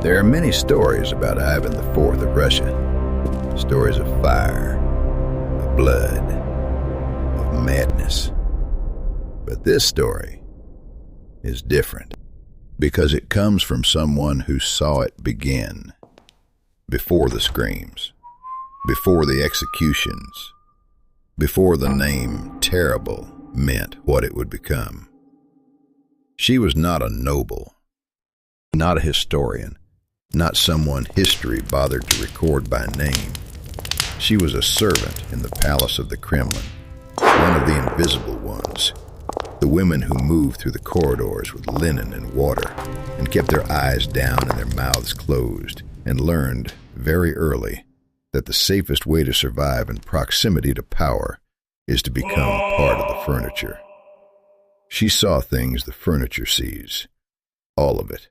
There are many stories about Ivan IV of Russia. Stories of fire, of blood, of madness. But this story is different because it comes from someone who saw it begin. Before the screams, before the executions, before the name terrible meant what it would become. She was not a noble, not a historian, not someone history bothered to record by name. She was a servant in the palace of the Kremlin, one of the invisible ones, the women who moved through the corridors with linen and water and kept their eyes down and their mouths closed and learned very early that the safest way to survive in proximity to power is to become part of the furniture. She saw things the furniture sees, all of it,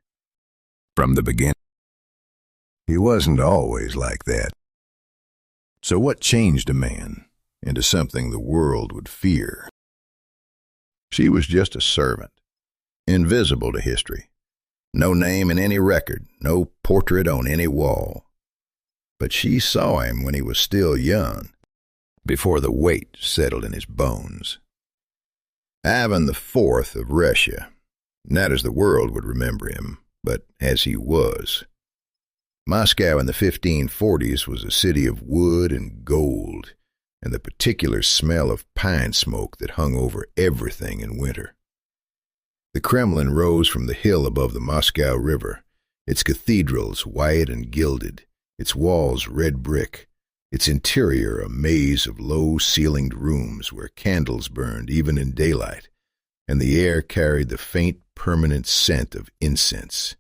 from the beginning. He wasn't always like that. So what changed a man into something the world would fear? She was just a servant, invisible to history. No name in any record, no portrait on any wall. But she saw him when he was still young, before the weight settled in his bones. Ivan IV of Russia, not as the world would remember him, but as he was. Moscow in the 1540s was a city of wood and gold, and the particular smell of pine smoke that hung over everything in winter. The Kremlin rose from the hill above the Moscow River, its cathedrals white and gilded, its walls red brick, its interior a maze of low-ceilinged rooms where candles burned even in daylight, and the air carried the faint, permanent scent of incense.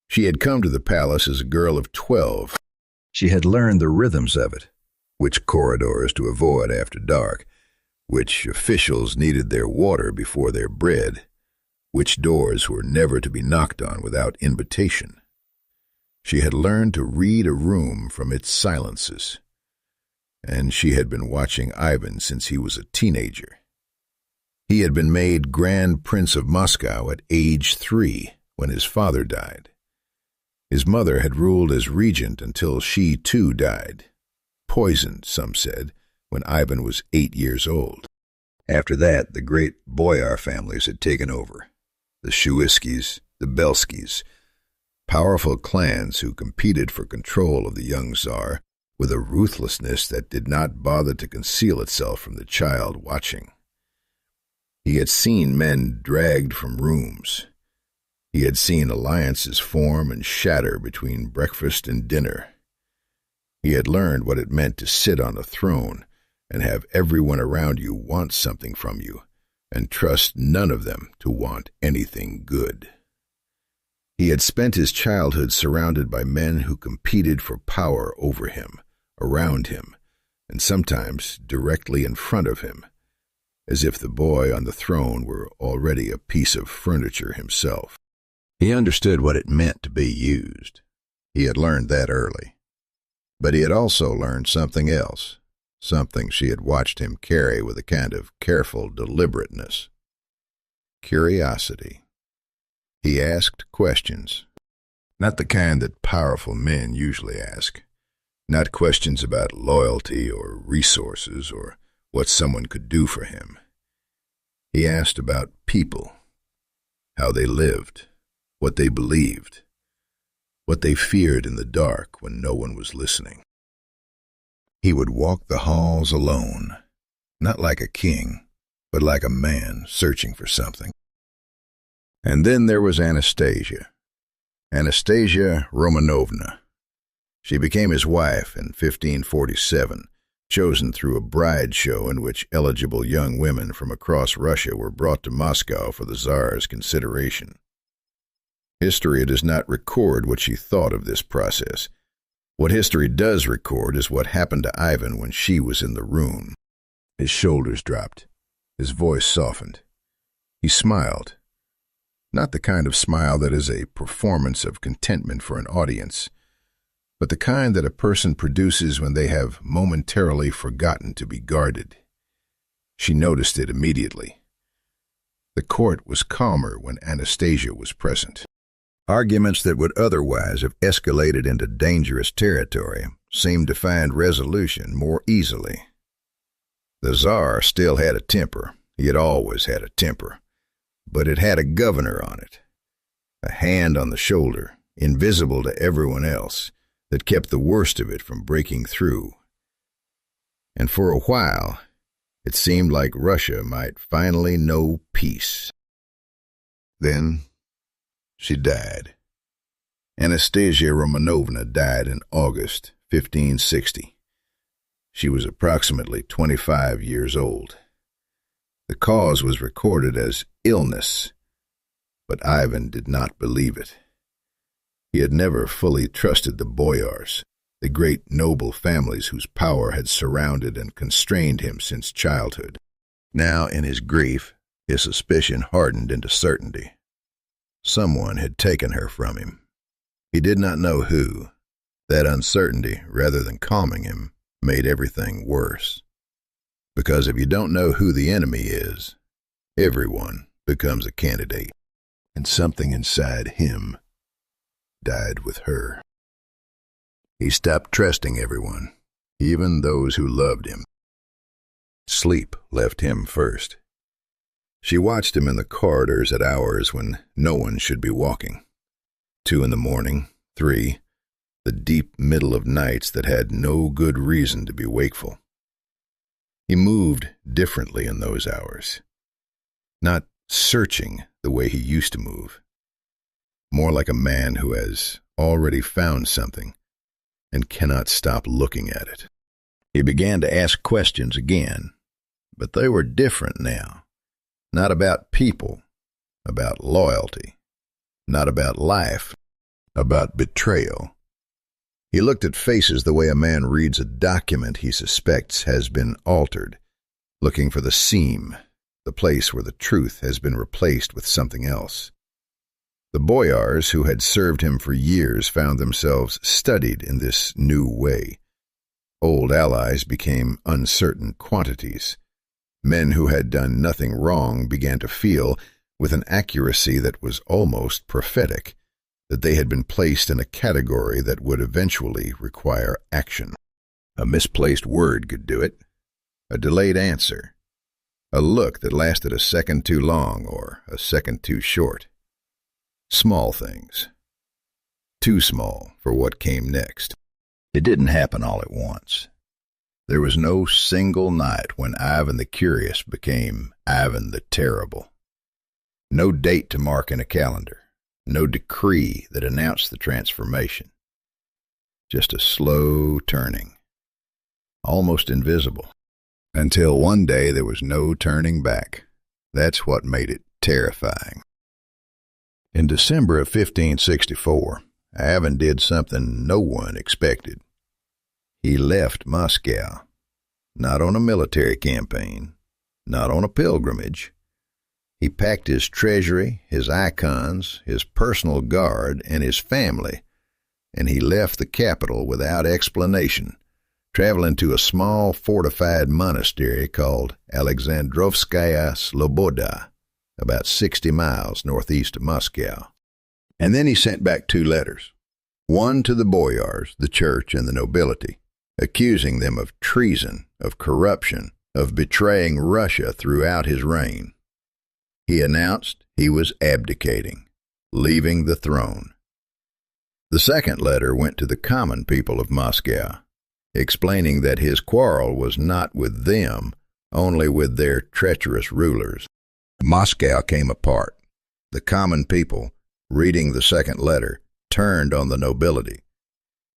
She had come to the palace as a girl of 12. She had learned the rhythms of it, which corridors to avoid after dark, which officials needed their water before their bread, which doors were never to be knocked on without invitation. She had learned to read a room from its silences, and she had been watching Ivan since he was a teenager. He had been made Grand Prince of Moscow at age 3 when his father died. His mother had ruled as regent until she too died, poisoned, some said, when Ivan was 8 years old. After that, the great boyar families had taken over, the Shuiskys, the Belskys, powerful clans who competed for control of the young Tsar with a ruthlessness that did not bother to conceal itself from the child watching. He had seen men dragged from rooms. He had seen alliances form and shatter between breakfast and dinner. He had learned what it meant to sit on a throne and have everyone around you want something from you, and trust none of them to want anything good. He had spent his childhood surrounded by men who competed for power over him, around him, and sometimes directly in front of him, as if the boy on the throne were already a piece of furniture himself. He understood what it meant to be used. He had learned that early. But he had also learned something else, something she had watched him carry with a kind of careful deliberateness. Curiosity. He asked questions, not the kind that powerful men usually ask, not questions about loyalty or resources or what someone could do for him. He asked about people, how they lived, what they believed, what they feared in the dark when no one was listening. He would walk the halls alone, not like a king, but like a man searching for something. And then there was Anastasia Romanovna. She became his wife in 1547, chosen through a bride show in which eligible young women from across Russia were brought to Moscow for the Tsar's consideration. History does not record what she thought of this process. What history does record is what happened to Ivan when she was in the room. His shoulders dropped. His voice softened. He smiled. Not the kind of smile that is a performance of contentment for an audience, but the kind that a person produces when they have momentarily forgotten to be guarded. She noticed it immediately. The court was calmer when Anastasia was present. Arguments that would otherwise have escalated into dangerous territory seemed to find resolution more easily. The Tsar still had a temper. He had always had a temper. But it had a governor on it, a hand on the shoulder, invisible to everyone else, that kept the worst of it from breaking through. And for a while, it seemed like Russia might finally know peace. Then she died. Anastasia Romanovna died in August 1560. She was approximately 25 years old. The cause was recorded as illness, but Ivan did not believe it. He had never fully trusted the boyars, the great noble families whose power had surrounded and constrained him since childhood. Now, in his grief, his suspicion hardened into certainty. Someone had taken her from him. He did not know who. That uncertainty, rather than calming him, made everything worse. Because if you don't know who the enemy is, everyone becomes a candidate. And something inside him died with her. He stopped trusting everyone, even those who loved him. Sleep left him first. She watched him in the corridors at hours when no one should be walking. 2 a.m, 3, the deep middle of nights that had no good reason to be wakeful. He moved differently in those hours, not searching the way he used to move, more like a man who has already found something and cannot stop looking at it. He began to ask questions again, but they were different now. Not about people, about loyalty. Not about life, about betrayal. He looked at faces the way a man reads a document he suspects has been altered, looking for the seam, the place where the truth has been replaced with something else. The boyars who had served him for years found themselves studied in this new way. Old allies became uncertain quantities. Men who had done nothing wrong began to feel, with an accuracy that was almost prophetic, that they had been placed in a category that would eventually require action. A misplaced word could do it, a delayed answer, a look that lasted a second too long or a second too short. Small things. Too small for what came next. It didn't happen all at once. There was no single night when Ivan the Curious became Ivan the Terrible. No date to mark in a calendar. No decree that announced the transformation. Just a slow turning. Almost invisible. Until one day there was no turning back. That's what made it terrifying. In December of 1564, Ivan did something no one expected. He left Moscow, not on a military campaign, not on a pilgrimage. He packed his treasury, his icons, his personal guard, and his family, and he left the capital without explanation, traveling to a small fortified monastery called Alexandrovskaya Sloboda, about 60 miles northeast of Moscow. And then he sent back 2 letters, one to the boyars, the church, and the nobility, accusing them of treason, of corruption, of betraying Russia throughout his reign. He announced he was abdicating, leaving the throne. The second letter went to the common people of Moscow, explaining that his quarrel was not with them, only with their treacherous rulers. Moscow came apart. The common people, reading the second letter, turned on the nobility.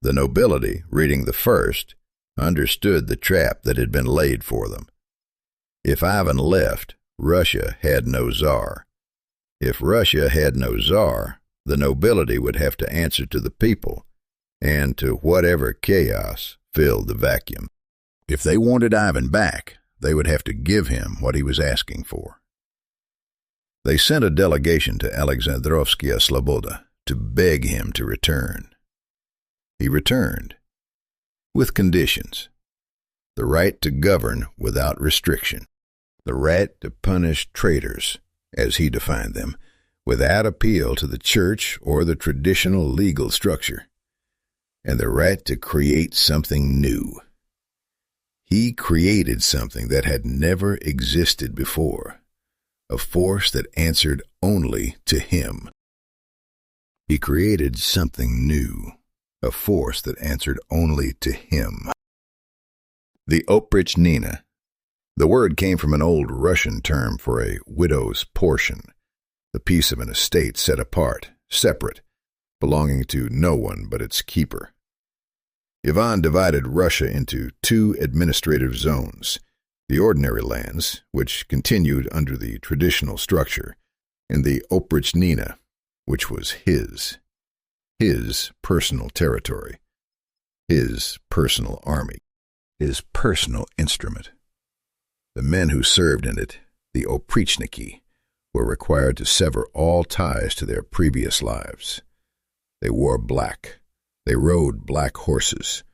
The nobility, reading the first, understood the trap that had been laid for them. If Ivan left, Russia had no Tsar. If Russia had no Tsar, the nobility would have to answer to the people and to whatever chaos filled the vacuum. If they wanted Ivan back, they would have to give him what he was asking for. They sent a delegation to Alexandrovskaya Sloboda to beg him to return. He returned, with conditions. The right to govern without restriction. The right to punish traitors, as he defined them, without appeal to the church or the traditional legal structure, and the right to create something new. He created something that had never existed before, a force that answered only to him. He created something new, a force that answered only to him. The Oprichnina. The word came from an old Russian term for a widow's portion, the piece of an estate set apart, separate, belonging to no one but its keeper. Ivan divided Russia into two administrative zones, the ordinary lands, which continued under the traditional structure, and the Oprichnina, which was his personal territory, his personal army, his personal instrument. The men who served in it, the Oprichniki, were required to sever all ties to their previous lives. They wore black. They rode black horses.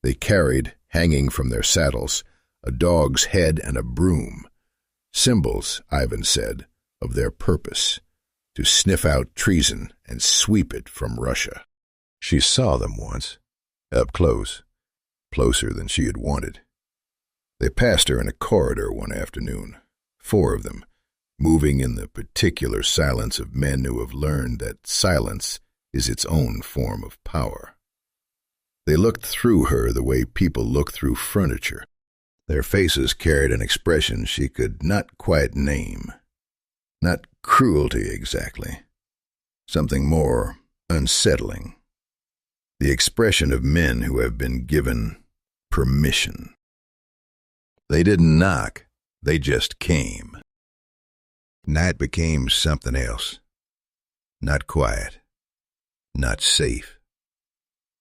They carried, hanging from their saddles, a dog's head and a broom, symbols, Ivan said, of their purpose, to sniff out treason and sweep it from Russia. She saw them once, up close, closer than she had wanted. They passed her in a corridor one afternoon, 4 of them, moving in the particular silence of men who have learned that silence is its own form of power. They looked through her the way people look through furniture. Their faces carried an expression she could not quite name. Not cruelty exactly. Something more unsettling. The expression of men who have been given permission. They didn't knock, they just came. Night became something else. Not quiet. Not safe.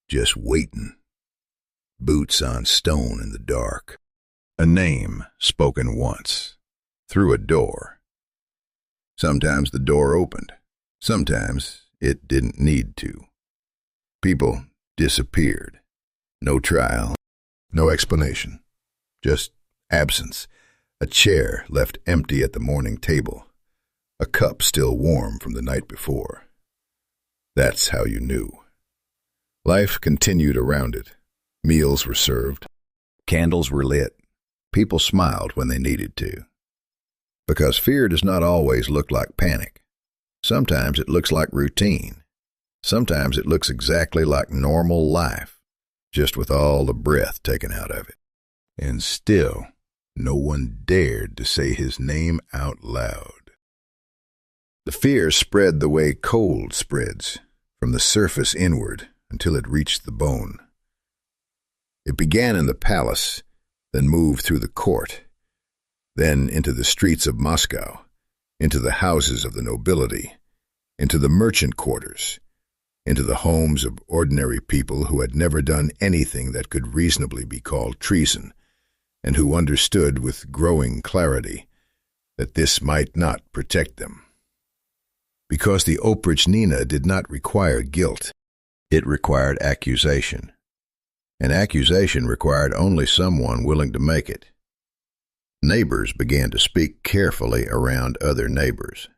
Just waiting. Boots on stone in the dark. A name spoken once. Through a door. Sometimes the door opened. Sometimes it didn't need to. People disappeared. No trial. No explanation. Just absence. A chair left empty at the morning table. A cup still warm from the night before. That's how you knew. Life continued around it. Meals were served. Candles were lit. People smiled when they needed to. Because fear does not always look like panic. Sometimes it looks like routine. Sometimes it looks exactly like normal life, just with all the breath taken out of it. And still, no one dared to say his name out loud. The fear spread the way cold spreads, from the surface inward until it reached the bone. It began in the palace, then moved through the court, then into the streets of Moscow, into the houses of the nobility, into the merchant quarters, into the homes of ordinary people who had never done anything that could reasonably be called treason, and who understood with growing clarity that this might not protect them. Because the Oprichnina did not require guilt, it required accusation. And accusation required only someone willing to make it. Neighbors began to speak carefully around other neighbors.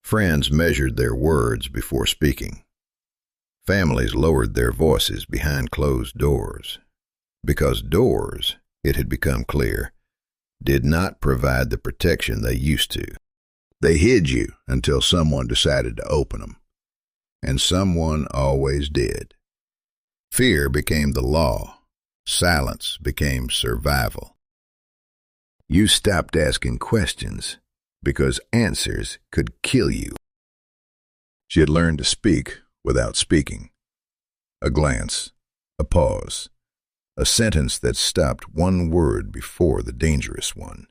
Friends measured their words before speaking. Families lowered their voices behind closed doors. Because doors, it had become clear, did not provide the protection they used to. They hid you until someone decided to open them. And someone always did. Fear became the law. Silence became survival. You stopped asking questions because answers could kill you. She had learned to speak without speaking. A glance, a pause, a sentence that stopped one word before the dangerous one.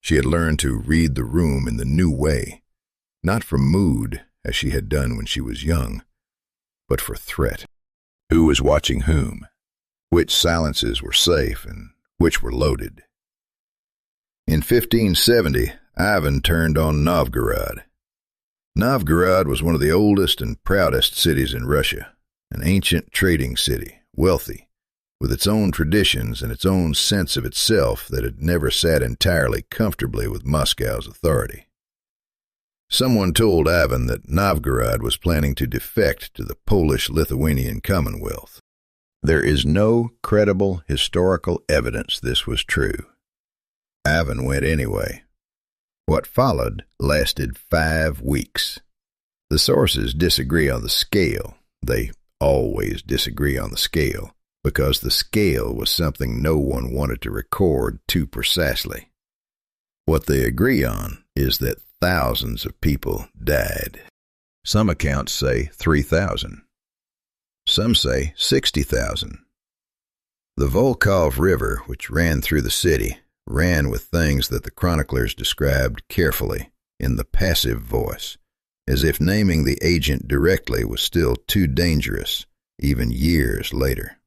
She had learned to read the room in the new way, not for mood, as she had done when she was young, but for threat. Who was watching whom? Which silences were safe and which were loaded? In 1570, Ivan turned on Novgorod. Novgorod was one of the oldest and proudest cities in Russia, an ancient trading city, wealthy, with its own traditions and its own sense of itself that had never sat entirely comfortably with Moscow's authority. Someone told Ivan that Novgorod was planning to defect to the Polish-Lithuanian Commonwealth. There is no credible historical evidence this was true. Ivan went anyway. What followed lasted 5 weeks. The sources disagree on the scale. They always disagree on the scale, because the scale was something no one wanted to record too precisely. What they agree on is that thousands of people died. Some accounts say 3,000. Some say 60,000. The Volkhov River, which ran through the city, ran with things that the chroniclers described carefully in the passive voice, as if naming the agent directly was still too dangerous, even years later.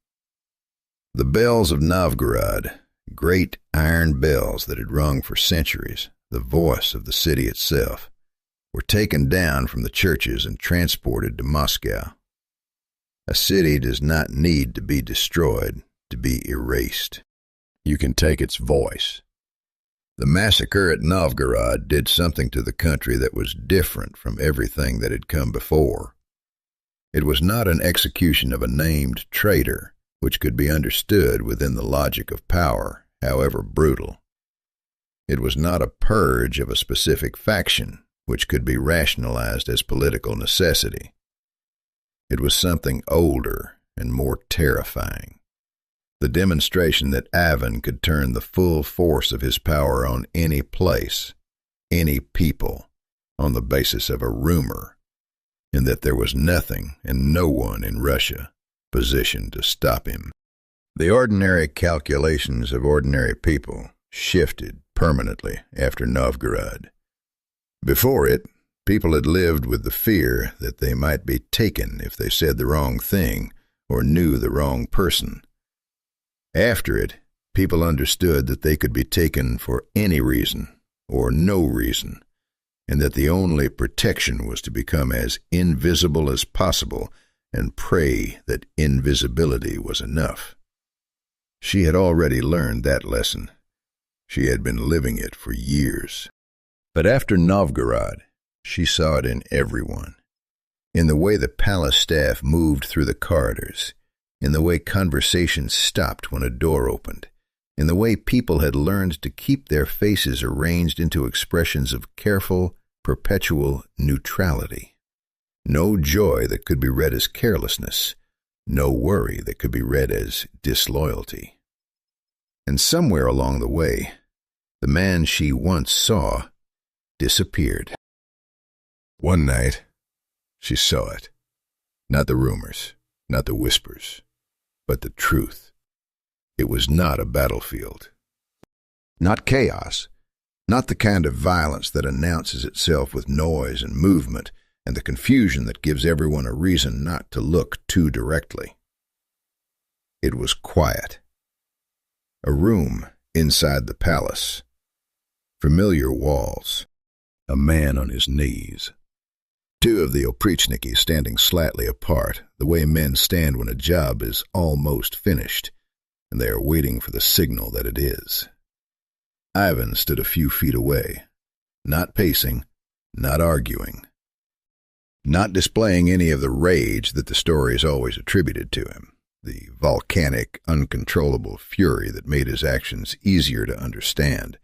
The bells of Novgorod, great iron bells that had rung for centuries, the voice of the city itself, were taken down from the churches and transported to Moscow. A city does not need to be destroyed to be erased. You can take its voice. The massacre at Novgorod did something to the country that was different from everything that had come before. It was not an execution of a named traitor, which could be understood within the logic of power, however brutal. It was not a purge of a specific faction, which could be rationalized as political necessity. It was something older and more terrifying. The demonstration that Ivan could turn the full force of his power on any place, any people, on the basis of a rumor, and that there was nothing and no one in Russia positioned to stop him. The ordinary calculations of ordinary people shifted permanently after Novgorod. Before it, people had lived with the fear that they might be taken if they said the wrong thing or knew the wrong person. After it, people understood that they could be taken for any reason or no reason, and that the only protection was to become as invisible as possible and pray that invisibility was enough. She had already learned that lesson. She had been living it for years. But after Novgorod, she saw it in everyone. In the way the palace staff moved through the corridors, in the way conversations stopped when a door opened, in the way people had learned to keep their faces arranged into expressions of careful, perpetual neutrality. No joy that could be read as carelessness, no worry that could be read as disloyalty. And somewhere along the way, the man she once saw disappeared. One night, she saw it. Not the rumors, not the whispers, but the truth. It was not a battlefield. Not chaos, not the kind of violence that announces itself with noise and movement and the confusion that gives everyone a reason not to look too directly. It was quiet. A room inside the palace. Familiar walls. A man on his knees. 2 of the oprichniki standing slightly apart, the way men stand when a job is almost finished, and they are waiting for the signal that it is. Ivan stood a few feet away, not pacing, not arguing, not displaying any of the rage that the stories always attributed to him, the volcanic, uncontrollable fury that made his actions easier to understand,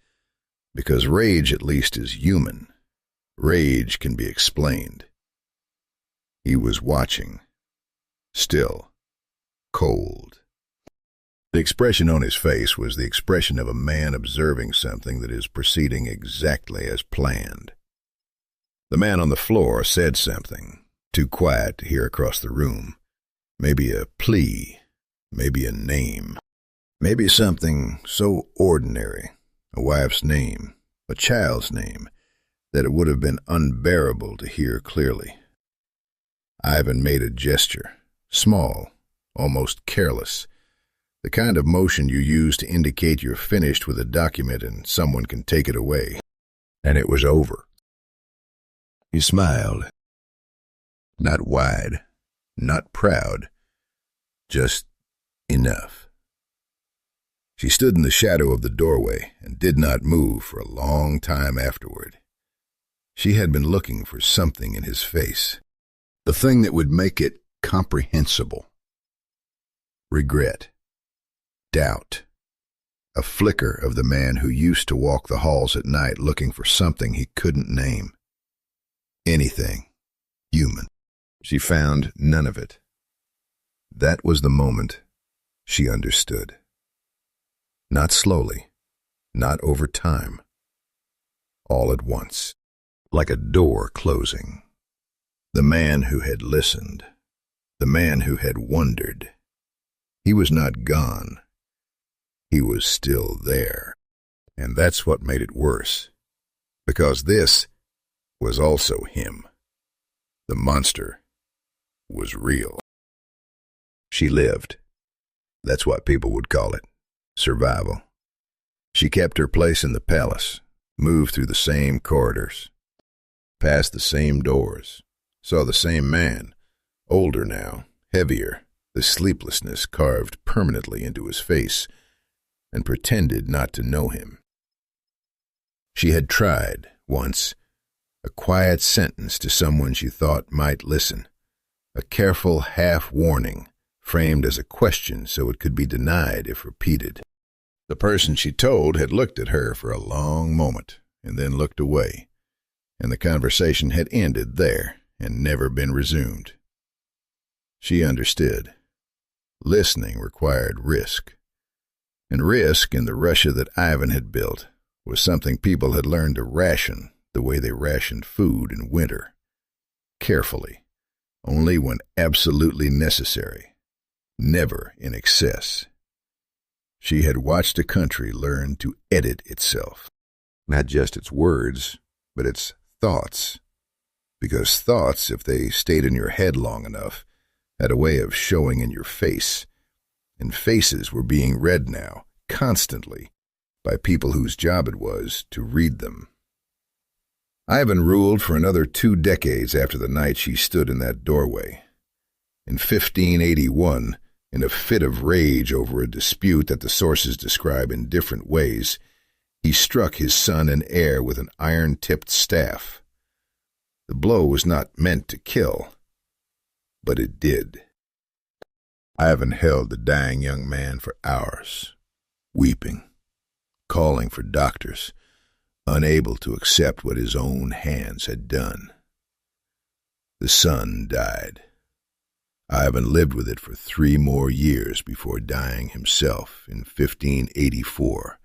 because rage at least is human. Rage can be explained. He was watching, still, cold. The expression on his face was the expression of a man observing something that is proceeding exactly as planned. The man on the floor said something, too quiet to hear across the room. Maybe a plea, maybe a name, maybe something so ordinary, a wife's name, a child's name, that it would have been unbearable to hear clearly. Ivan made a gesture, small, almost careless, the kind of motion you use to indicate you're finished with a document and someone can take it away. And it was over. He smiled. Not wide, not proud, just enough. She stood in the shadow of the doorway and did not move for a long time afterward. She had been looking for something in his face, the thing that would make it comprehensible. Regret, doubt, a flicker of the man who used to walk the halls at night looking for something he couldn't name. Anything human. She found none of it. That was the moment she understood. Not slowly, not over time. All at once, like a door closing. The man who had listened, the man who had wondered, he was not gone. He was still there. And that's what made it worse, because this was also him. The monster was real. She lived. That's what people would call it, survival. She kept her place in the palace, moved through the same corridors, passed the same doors, saw the same man, older now, heavier, the sleeplessness carved permanently into his face, and pretended not to know him. She had tried, once, a quiet sentence to someone she thought might listen, a careful half-warning framed as a question so it could be denied if repeated. The person she told had looked at her for a long moment and then looked away, and the conversation had ended there and never been resumed. She understood. Listening required risk, and risk in the Russia that Ivan had built was something people had learned to ration the way they rationed food in winter, carefully, only when absolutely necessary, never in excess. She had watched a country learn to edit itself, not just its words, but its thoughts, because thoughts, if they stayed in your head long enough, had a way of showing in your face, and faces were being read now, constantly, by people whose job it was to read them. Ivan ruled for another 2 decades after the night she stood in that doorway. In 1581, in a fit of rage over a dispute that the sources describe in different ways, he struck his son and heir with an iron-tipped staff. The blow was not meant to kill, but it did. Ivan held the dying young man for hours, weeping, calling for doctors, unable to accept what his own hands had done. The son died. Ivan lived with it for 3 more years before dying himself in 1584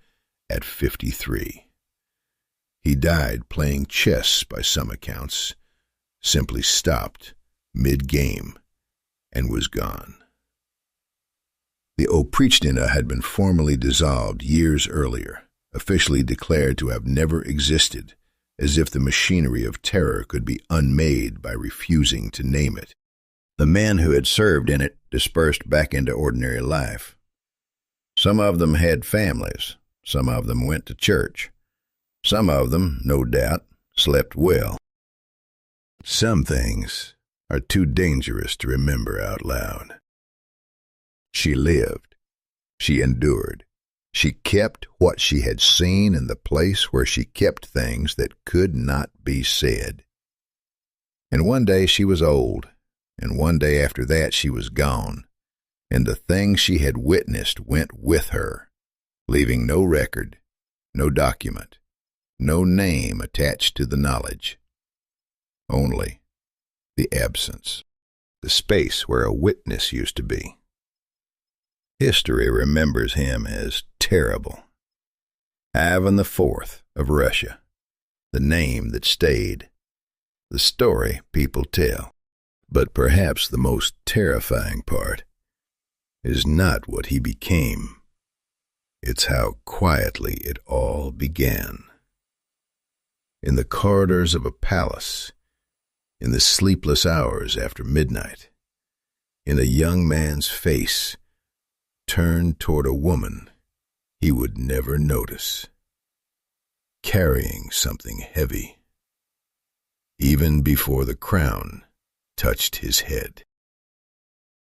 at 53. He died playing chess by some accounts, simply stopped mid-game, and was gone. The Oprichnina had been formally dissolved years earlier, officially declared to have never existed, as if the machinery of terror could be unmade by refusing to name it. The men who had served in it dispersed back into ordinary life. Some of them had families, some of them went to church, some of them, no doubt, slept well. Some things are too dangerous to remember out loud. She lived. She endured. She kept what she had seen in the place where she kept things that could not be said. And one day she was old, and one day after that she was gone, and the things she had witnessed went with her, leaving no record, no document, no name attached to the knowledge. Only the absence, the space where a witness used to be. History remembers him as terrible. Ivan IV of Russia, the name that stayed, the story people tell. But perhaps the most terrifying part is not what he became. It's how quietly it all began. In the corridors of a palace, in the sleepless hours after midnight, in a young man's face turned toward a woman he would never notice, carrying something heavy, even before the crown touched his head.